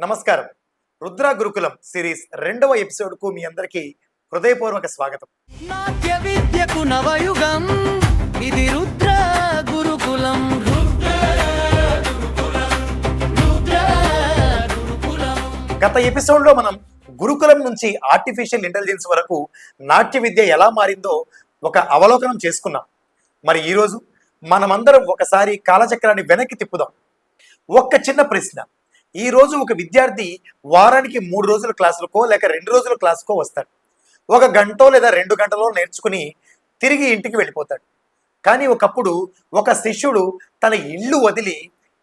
నమస్కారం. రుద్ర గురుకులం సిరీస్ 2వ ఎపిసోడ్‌కు మీ అందరికీ హృదయపూర్వక స్వాగతం. నాట్య విద్యకు నవయుగం ఇది రుద్ర గురుకులం. గత ఎపిసోడ్‌లో మనం గురుకులం నుంచి ఆర్టిఫిషియల్ ఇంటెలిజెన్స్ వరకు నాట్య విద్య ఎలా మారిందో ఒక అవలోకనం చేసుకున్నాం. మరి ఈరోజు మనమందరం ఒకసారి కాలచక్రాన్ని వెనక్కి తిప్పుదాం. ఒక్క చిన్న ప్రశ్న. ఈ రోజు ఒక విద్యార్థి వారానికి 3 రోజుల క్లాసులకో లేక 2 రోజుల క్లాసుకో వస్తాడు. ఒక గంటో లేదా 2 గంటలో నేర్చుకుని తిరిగి ఇంటికి వెళ్ళిపోతాడు. కానీ ఒకప్పుడు ఒక శిష్యుడు తన ఇల్లు వదిలి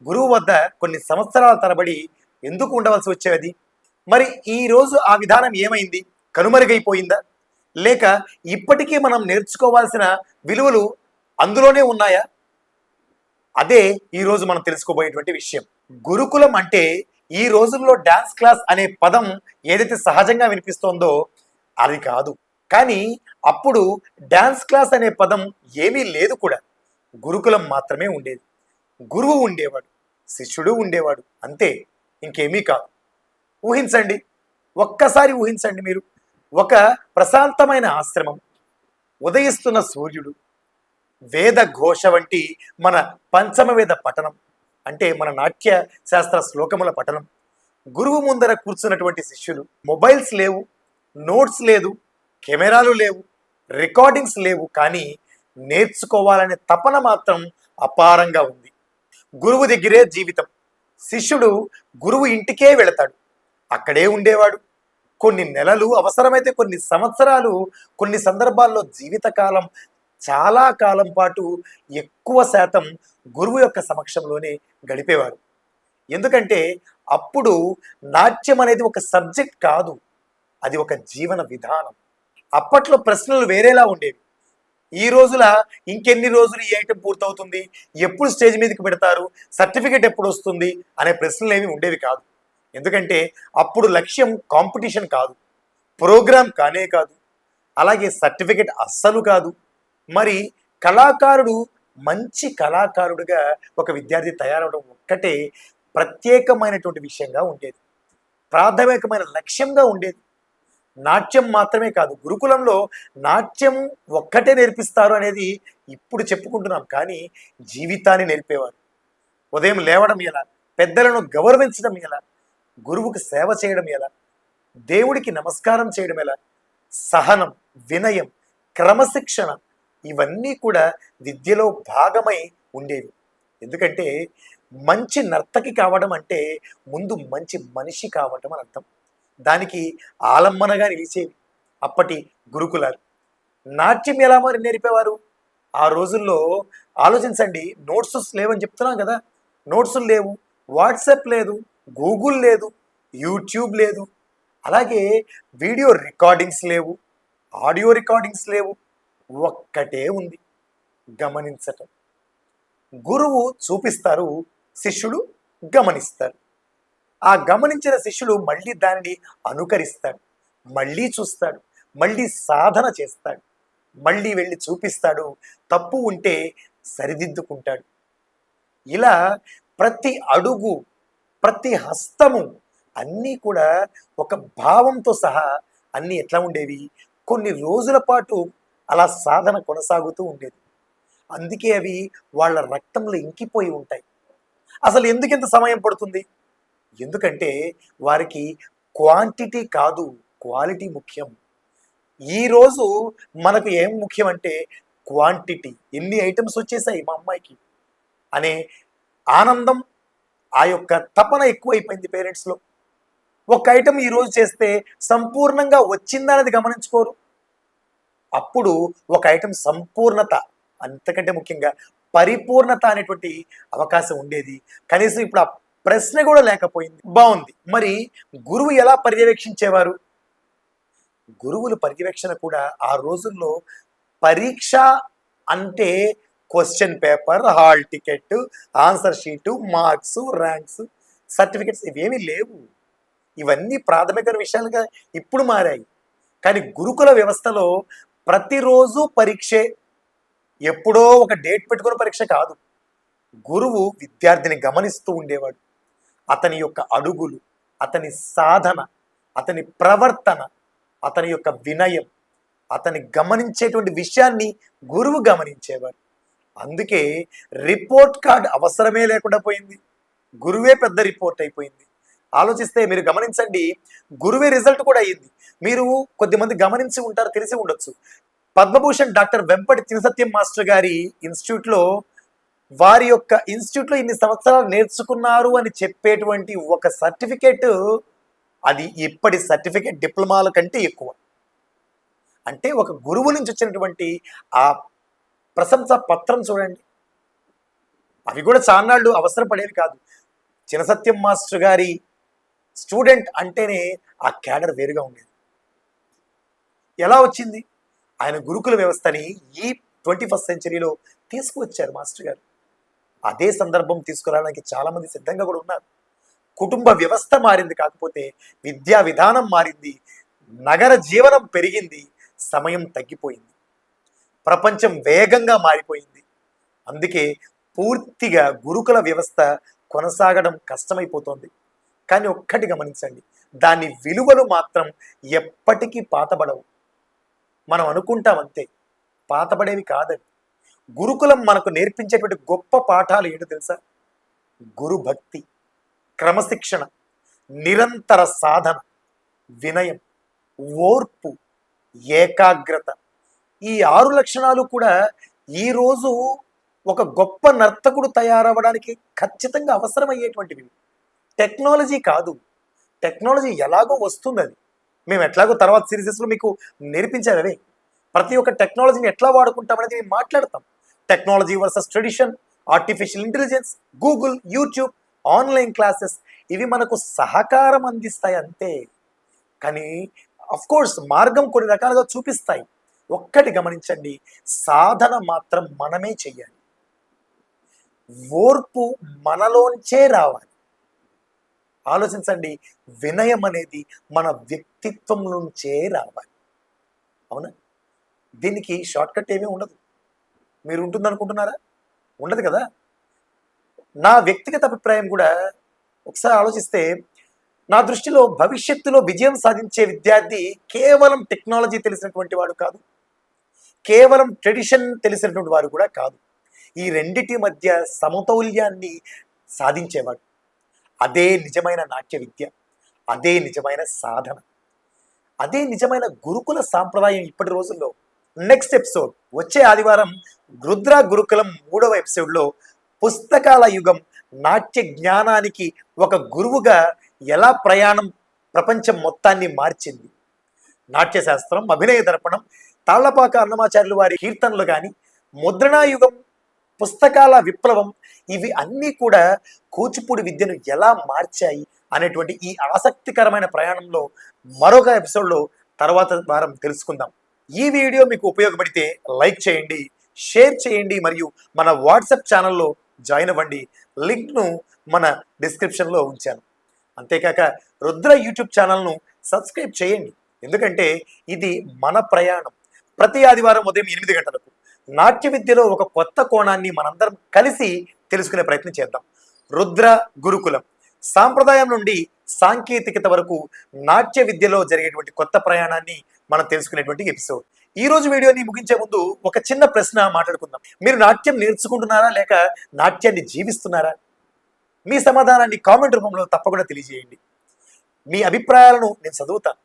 గురువు వద్ద కొన్ని సంవత్సరాల తరబడి ఎందుకు ఉండవలసి వచ్చేది? మరి ఈ రోజు ఆ విధానం ఏమైంది? కనుమరుగైపోయిందా? లేక ఇప్పటికీ మనం నేర్చుకోవాల్సిన విలువలు అందులోనే ఉన్నాయా? అదే ఈరోజు మనం తెలుసుకోబోయేటువంటి విషయం. గురుకులం అంటే ఈ రోజుల్లో డాన్స్ క్లాస్ అనే పదం ఏదైతే సహజంగా వినిపిస్తోందో అది కాదు. కానీ అప్పుడు డాన్స్ క్లాస్ అనే పదం ఏమీ లేదు కూడా. గురుకులం మాత్రమే ఉండేది. గురువు ఉండేవాడు, శిష్యుడు ఉండేవాడు, అంతే, ఇంకేమీ కాదు. ఊహించండి, ఒక్కసారి ఊహించండి మీరు. ఒక ప్రశాంతమైన ఆశ్రమం, ఉదయిస్తున్న సూర్యుడు, వేద ఘోష వంటి మన పంచమ వేద పఠనం, అంటే మన నాట్య శాస్త్ర శ్లోకముల పఠనం, గురువు ముందర కూర్చున్నటువంటి శిష్యులు, మొబైల్స్ లేవు, నోట్స్ లేదు, కెమెరాలు లేవు, రికార్డింగ్స్ లేవు, కానీ నేర్చుకోవాలనే తపన మాత్రం అపారంగా ఉంది. గురువు దగ్గరే జీవితం. శిష్యుడు గురువు ఇంటికే వెళతాడు, అక్కడే ఉండేవాడు. కొన్ని నెలలు, అవసరమైతే కొన్ని సంవత్సరాలు, కొన్ని సందర్భాల్లో జీవితకాలం, చాలా కాలం పాటు ఎక్కువ శాతం గురువు యొక్క సమక్షంలోనే గడిపేవారు. ఎందుకంటే అప్పుడు నాట్యం అనేది ఒక సబ్జెక్ట్ కాదు, అది ఒక జీవన విధానం. అప్పట్లో ప్రశ్నలు వేరేలా ఉండేవి. ఈ రోజుల ఇంకెన్ని రోజులు ఈ ఐటెం పూర్తవుతుంది, ఎప్పుడు స్టేజ్ మీదకి పెడతారు, సర్టిఫికెట్ ఎప్పుడు వస్తుంది అనే ప్రశ్నలు ఏమి ఉండేవి కాదు. ఎందుకంటే అప్పుడు లక్ష్యం కాంపిటీషన్ కాదు, ప్రోగ్రామ్ కానే కాదు, అలాగే సర్టిఫికెట్ అస్సలు కాదు. మరి కళాకారుడు మంచి కళాకారుడిగా ఒక విద్యార్థి తయారవడం ఒక్కటే ప్రత్యేకమైనటువంటి విషయంగా ఉండేది, ప్రాథమికమైన లక్ష్యంగా ఉండేది. నాట్యం మాత్రమే కాదు, గురుకులంలో నాట్యం ఒక్కటే నేర్పిస్తారు అనేది ఇప్పుడు చెప్పుకుంటున్నాం, కానీ జీవితాన్ని నేర్పేవారు. ఉదయం లేవడం ఎలా, పెద్దలను గౌరవించడం ఎలా, గురువుకి సేవ చేయడం ఎలా, దేవుడికి నమస్కారం చేయడం ఎలా, సహనం, వినయం, క్రమశిక్షణ, ఇవన్నీ కూడా విద్యలో భాగమై ఉండేవి. ఎందుకంటే మంచి నర్తకి కావడం అంటే ముందు మంచి మనిషి కావటం అని అర్థం. దానికి ఆలంబనగా నిలిచేవి అప్పటి గురుకులాలు. నాట్యం ఎలా మరి నేర్పేవారు ఆ రోజుల్లో? ఆలోచించండి. నోట్స్ లేవని చెప్తున్నాం కదా, నోట్స్ లేవు, వాట్సాప్ లేదు, గూగుల్ లేదు, యూట్యూబ్ లేదు, అలాగే వీడియో రికార్డింగ్స్ లేవు, ఆడియో రికార్డింగ్స్ లేవు. ఒక్కటే ఉంది, గమనించటం. గురువు చూపిస్తారు, శిష్యుడు గమనిస్తారు. ఆ గమనించిన శిష్యుడు మళ్ళీ దానిని అనుకరిస్తాడు, మళ్ళీ చూస్తాడు, మళ్ళీ సాధన చేస్తాడు, మళ్ళీ వెళ్ళి చూపిస్తాడు, తప్పు ఉంటే సరిదిద్దుకుంటాడు. ఇలా ప్రతి అడుగు, ప్రతి హస్తము అన్నీ కూడా ఒక భావంతో సహా అన్నీ ఎట్లా ఉండేవి, కొన్ని రోజుల పాటు అలా సాధన కొనసాగుతూ ఉండేది. అందుకే అవి వాళ్ళ రక్తంలో ఇంకిపోయి ఉంటాయి. అసలు ఎందుకు ఇంత సమయం పడుతుంది? ఎందుకంటే వారికి క్వాంటిటీ కాదు, క్వాలిటీ ముఖ్యం. ఈరోజు మనకు ఏం ముఖ్యం అంటే క్వాంటిటీ, ఎన్ని ఐటమ్స్ వచ్చేసాయి మా అమ్మాయికి అనే ఆనందం, ఆ యొక్క తపన ఎక్కువైపోయింది పేరెంట్స్లో. ఒక ఐటమ్ ఈరోజు చేస్తే సంపూర్ణంగా వచ్చిందనేది గమనించుకోరు. అప్పుడు ఒక ఐటమ్ సంపూర్ణత, అంతకంటే ముఖ్యంగా పరిపూర్ణత అనేటువంటి అవకాశం ఉండేది. కనీసం ఇప్పుడు ఆ ప్రశ్న కూడా లేకపోయింది. బాగుంది. మరి గురువు ఎలా పర్యవేక్షించేవారు? గురువుల పర్యవేక్షణ కూడా ఆ రోజుల్లో పరీక్ష అంటే question paper, hall ticket, answer sheet, marks, ranks, certificates ఇవేమీ లేవు. ఇవన్నీ ప్రాథమిక విషయాలుగా ఇప్పుడు మారాయి. కానీ గురుకుల వ్యవస్థలో ప్రతిరోజు పరీక్షే. ఎప్పుడో ఒక డేట్ పెట్టుకున్న పరీక్ష కాదు. గురువు విద్యార్థిని గమనిస్తూ ఉండేవాడు. అతని యొక్క అడుగులు, అతని సాధన, అతని ప్రవర్తన, అతని యొక్క వినయం, అతని గమనించేటువంటి విషయాన్ని గురువు గమనించేవారు. అందుకే రిపోర్ట్ కార్డ్ అవసరమే లేకుండా పోయింది. గురువే పెద్ద రిపోర్ట్ అయిపోయింది. ఆలోచిస్తే మీరు గమనించండి, గురువే రిజల్ట్ కూడా అయ్యింది. మీరు కొద్దిమంది గమనించి ఉంటారు, తెలిసి ఉండొచ్చు. పద్మభూషణ్ డాక్టర్ వెంపటి చినసత్యం మాస్టర్ గారి ఇన్స్టిట్యూట్లో, వారి యొక్క ఇన్స్టిట్యూట్లో ఇన్ని సంవత్సరాలు నేర్చుకున్నారు అని చెప్పేటువంటి ఒక సర్టిఫికేట్, అది ఇప్పటి సర్టిఫికేట్ డిప్లొమాల కంటే ఎక్కువ. అంటే ఒక గురువు నుంచి వచ్చినటువంటి ఆ ప్రశంసా పత్రం చూడండి. అవి కూడా చాన్నాళ్ళు అవసరపడేవి కాదు. చినసత్యం మాస్టర్ గారి స్టూడెంట్ అంటేనే ఆ క్యాడర్ వేరుగా ఉండేది. ఎలా వచ్చింది? ఆయన గురుకుల వ్యవస్థని ఈ 21st సెంచరీలో తీసుకువచ్చారు మాస్టర్ గారు. అదే సందర్భం తీసుకురావడానికి చాలా మంది సిద్ధంగా కూడా ఉన్నారు. కుటుంబ వ్యవస్థ మారింది, కాకపోతే విద్యా విధానం మారింది, నగర జీవనం పెరిగింది, సమయం తగ్గిపోయింది, ప్రపంచం వేగంగా మారిపోయింది. అందుకే పూర్తిగా గురుకుల వ్యవస్థ కొనసాగడం కష్టమైపోతుంది. కానీ ఒక్కటి గమనించండి, దాని విలువలు మాత్రం ఎప్పటికీ పాతబడవు. మనం అనుకుంటాం అంతే, పాతబడేవి కాదని. గురుకులం మనకు నేర్పించేటువంటి గొప్ప పాఠాలు ఏంటో తెలుసా? గురు భక్తి, క్రమశిక్షణ, నిరంతర సాధన, వినయం, ఓర్పు, ఏకాగ్రత. ఈ 6 లక్షణాలు కూడా ఈరోజు ఒక గొప్ప నర్తకుడు తయారవ్వడానికి ఖచ్చితంగా అవసరమయ్యేటువంటివి. టెక్నాలజీ కాదు, టెక్నాలజీ ఎలాగో వస్తుంది, అది మేము ఎట్లాగో తర్వాత సిరీసెస్లో మీకు నేర్పించారు. ప్రతి ఒక్క టెక్నాలజీని ఎట్లా వాడుకుంటామనేది మేము మాట్లాడతాం. Technology versus tradition, artificial intelligence, Google, YouTube, online classes, ఇవి మనకు సహకారం అందిస్తాయి అంతే. కానీ కోర్స్ మార్గం కొన్ని రకాలుగా చూపిస్తాయి. ఒక్కటి గమనించండి, సాధన మాత్రం మనమే చెయ్యాలి. ఓర్పు మనలోంచే రావాలి. ఆలోచించండి, వినయం అనేది మన వ్యక్తిత్వం నుంచే రావాలి. అవునా? దీనికి షార్ట్ కట్ ఏమీ ఉండదు. మీరు ఉంటుందనుకుంటున్నారా? ఉండదు కదా. నా వ్యక్తిగత అభిప్రాయం కూడా ఒకసారి ఆలోచిస్తే, నా దృష్టిలో భవిష్యత్తులో విజయం సాధించే విద్యార్థి కేవలం టెక్నాలజీ తెలిసినటువంటి వాడు కాదు, కేవలం ట్రెడిషన్ తెలిసినటువంటి వారు కూడా కాదు. ఈ రెండిటి మధ్య సమతౌల్యాన్ని సాధించేవాడు. అదే నిజమైన నాట్య విద్య, అదే నిజమైన సాధన, అదే నిజమైన గురుకుల సాంప్రదాయం ఇప్పటి రోజుల్లో. నెక్స్ట్ ఎపిసోడ్ వచ్చే ఆదివారం రుద్ర గురుకులం 3వ ఎపిసోడ్లో పుస్తకాల యుగం నాట్య జ్ఞానానికి ఒక గురువుగా ఎలా ప్రయాణం ప్రపంచం మొత్తాన్ని మార్చింది. నాట్యశాస్త్రం, అభినయ దర్పణం, తాళ్లపాక అన్నమాచార్యులు వారి కీర్తనలు కానీ, ముద్రణాయుగం, పుస్తకాల విప్లవం, ఇవి అన్నీ కూడా కూచిపూడి విద్యను ఎలా మార్చాయి అనేటువంటి ఈ ఆసక్తికరమైన ప్రయాణంలో మరొక ఎపిసోడ్లో తర్వాత వారం తెలుసుకుందాం. ఈ వీడియో మీకు ఉపయోగపడితే లైక్ చేయండి, షేర్ చేయండి, మరియు మన వాట్సాప్ ఛానల్లో జాయిన్ అవ్వండి. లింక్ను మన డిస్క్రిప్షన్లో ఉంచాను. అంతేకాక రుద్ర యూట్యూబ్ ఛానల్ను సబ్స్క్రైబ్ చేయండి, ఎందుకంటే ఇది మన ప్రయాణం. ప్రతి ఆదివారం ఉదయం 8 గంటలకు నాట్య విద్యలో ఒక కొత్త కోణాన్ని మనందరం కలిసి తెలుసుకునే ప్రయత్నం చేద్దాం. రుద్ర గురుకులం సాంప్రదాయం నుండి సాంకేతికత వరకు నాట్య విద్యలో జరిగేటువంటి కొత్త ప్రయాణాన్ని మనం తెలుసుకునేటువంటి ఎపిసోడ్. ఈ రోజు వీడియోని ముగించే ముందు ఒక చిన్న ప్రశ్న మాట్లాడుకుందాం. మీరు నాట్యం నేర్చుకుంటున్నారా, లేక నాట్యాన్ని జీవిస్తున్నారా? మీ సమాధానాన్ని కామెంట్ రూపంలో తప్పకుండా తెలియజేయండి. మీ అభిప్రాయాలను నేను చదువుతాను.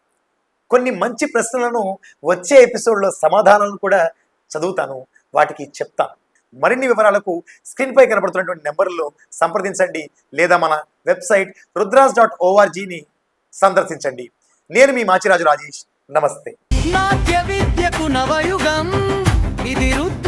కొన్ని మంచి ప్రశ్నలను వచ్చే ఎపిసోడ్లో సమాధానాలను కూడా చదువుతాను, వాటికి చెప్తాను. మరిన్ని వివరాలకు స్క్రీన్పై కనబడుతున్నటువంటి నెంబర్లో సంప్రదించండి, లేదా మన వెబ్సైట్ rudra's.orgని సందర్శించండి. నేను మీ మాచిరాజు రాజేష్. నమస్తే. నాట్య విద్యకు నవయుగం, ఇది రుద్ర